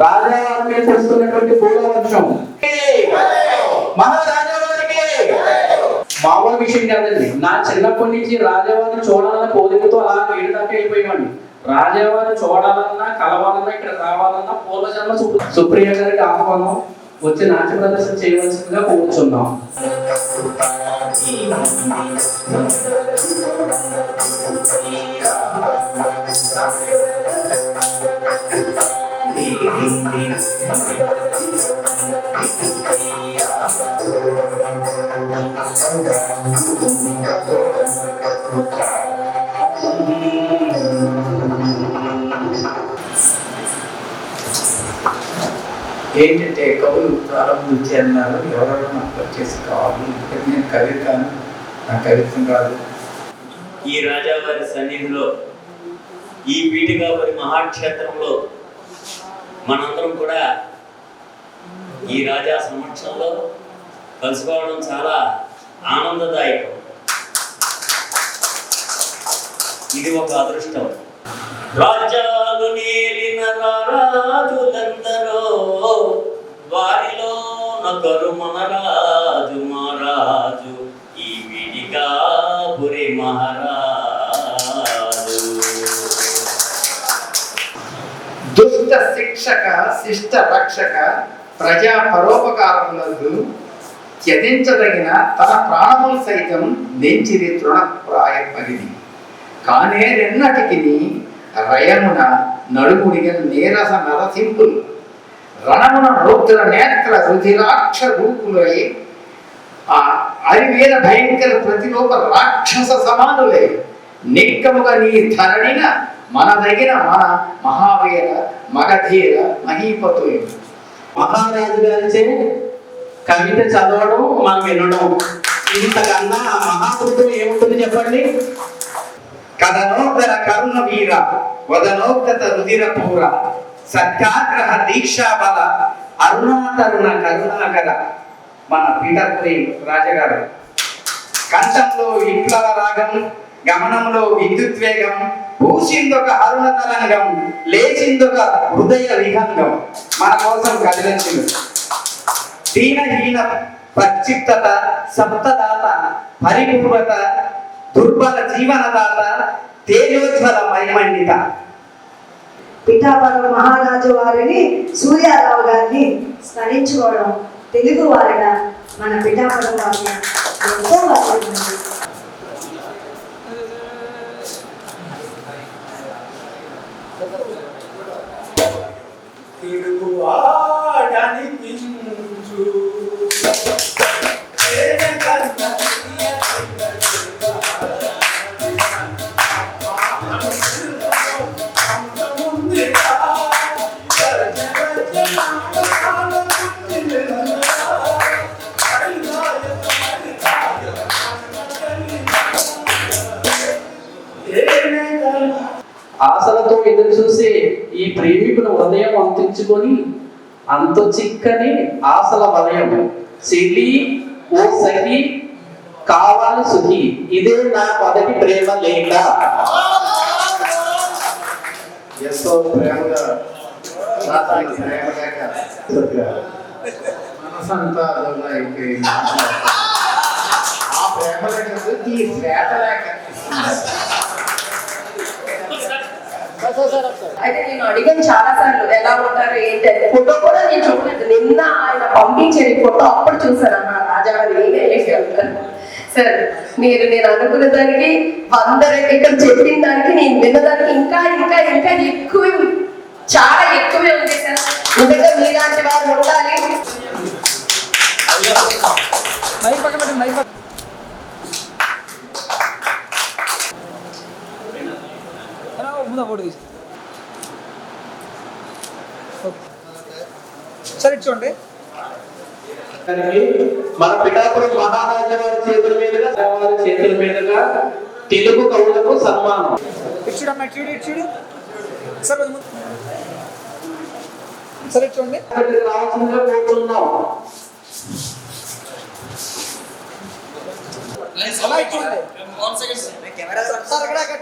రాజావారి మీద కురుస్తున్నటువంటి పూల వర్షం మహారాజావారికి మామూలు విషయం కాదండి. నా చిన్నప్పటి నుంచి రాజావారిని చూడాలన్న కోరికతో అలా ఏడు దాకా వెళ్ళిపోయామండి. రాజావారిని చూడాలన్నా కలవాలన్నా ఇక్కడ రావాలన్నా పూర్వజన్మ సుప్రియ గారికి ఆహ్వానం వచ్చి నాట్య ప్రదర్శన చేయవలసిందిగా కోరుచున్నాం. ఏంటంటే కవులు ప్రారంభించి అన్నారు, ఎవరెవరో నాకు వచ్చేసి కావాలి, నేను కవితాను, నా కవిత్వం రాదు. ఈ రాజావారి సన్నిధిలో ఈ పీఠికాపురి మహాక్షేత్రంలో మనందరం కూడా ఈ రాజా సమక్షంలో కలుసుకోవడం చాలా ఆనందదాయకం. ఇది ఒక అదృష్టం. రాజ్యాలు నేలిన రాజులందరో వారిలో నొకరు మనరాజు మహారాజు ఈ పీఠికాపురి మహారాజు. దుష్ట శిక్షక శిష్ట రక్షక ప్రజా పరోపకారములందు త్యజించదగిన తన ప్రాణములు సైతం నెంచిది తృణప్రాయపరిది. కానే రెన్నటికి రయమున నడుముడిగ నీరస నరసింపులు రణమున రౌద్ర నేత్ర రుధిరాక్ష రూపులై ఆ అరివేద భయంకర ప్రతిలోప రాక్షస సమానులై నిక్కముగా నీ ధరణిన మన దగ్గర మన మహావీర మగధీర మహీపతులు. మహారాజు గారిచే కవిత చదవడం మనం వినడం, ఇంతకన్నా మహాపురుషుడు ఏముంటుంది చెప్పండి? కథనోత్తర కరుణ వీర వదనోత్తత రుధిర పూర సత్యాగ్రహ దీక్షాబల అరుణాతరుణ కరుణాకర. మన పీఠాపురి రాజగారు కంఠంలో విప్లవ రాగం, గమనంలో విద్యుద్వేగం, పూసిందొక అరుణ తరంగం, లేచిందొక హృదయ విహంగం. మన కోసం కదిలించింది. దీనహీన ప్రక్షిప్తత సప్తదాత పరిపూర్వత దుర్బల జీవనదాత తేజోజ్వల మైమండిత. పిఠాపురం మహారాజు వారిని సూర్యారావు గారిని స్మరించుకోవడం తెలుగు వారిగా మన పిఠాపురం వారిని ఎంతో వర్తిస్తుంది. ఆశలతో ఎదురు చూసి ఈ ప్రేమికుల హృదయం అందించుకొని అంత చిక్కని ఆశల వలయం సిలి ఓ సఖి కావాలి సుఖి ఇదే నా మొదటి ప్రేమ లేఖ. ఎంతో ప్రేమగా మనసంతా ఆ ప్రేమ లేక ఈ శ్వేత లేక. అయితే నేను అడిగాను చాలా సార్లు ఎలా ఉంటారు ఏంటి ఫోటో కూడా నేను చూడలేదు. నిన్న ఆయన పంపించారు ఫోటో, అప్పుడు చూసాను అన్న రాజావారి ఉంటారు సార్. నేను అనుకున్న దానికి 100 ఇక్కడ చెప్పిన దానికి నేను విన్నదానికి ఇంకా ఇంకా ఇంకా ఎక్కువ, చాలా ఎక్కువే ఉంది సార్. నిజంగా మీలాంటి వారు ఉండాలి. సరే చూడండి, మన పిఠాపురం మహారాజా వారి చేతుల మీదుగా తెలుగు కవులకు సన్మానం. సరే చూడండి, రావాల్సిందిగా కోరుతున్నాం. చూడండి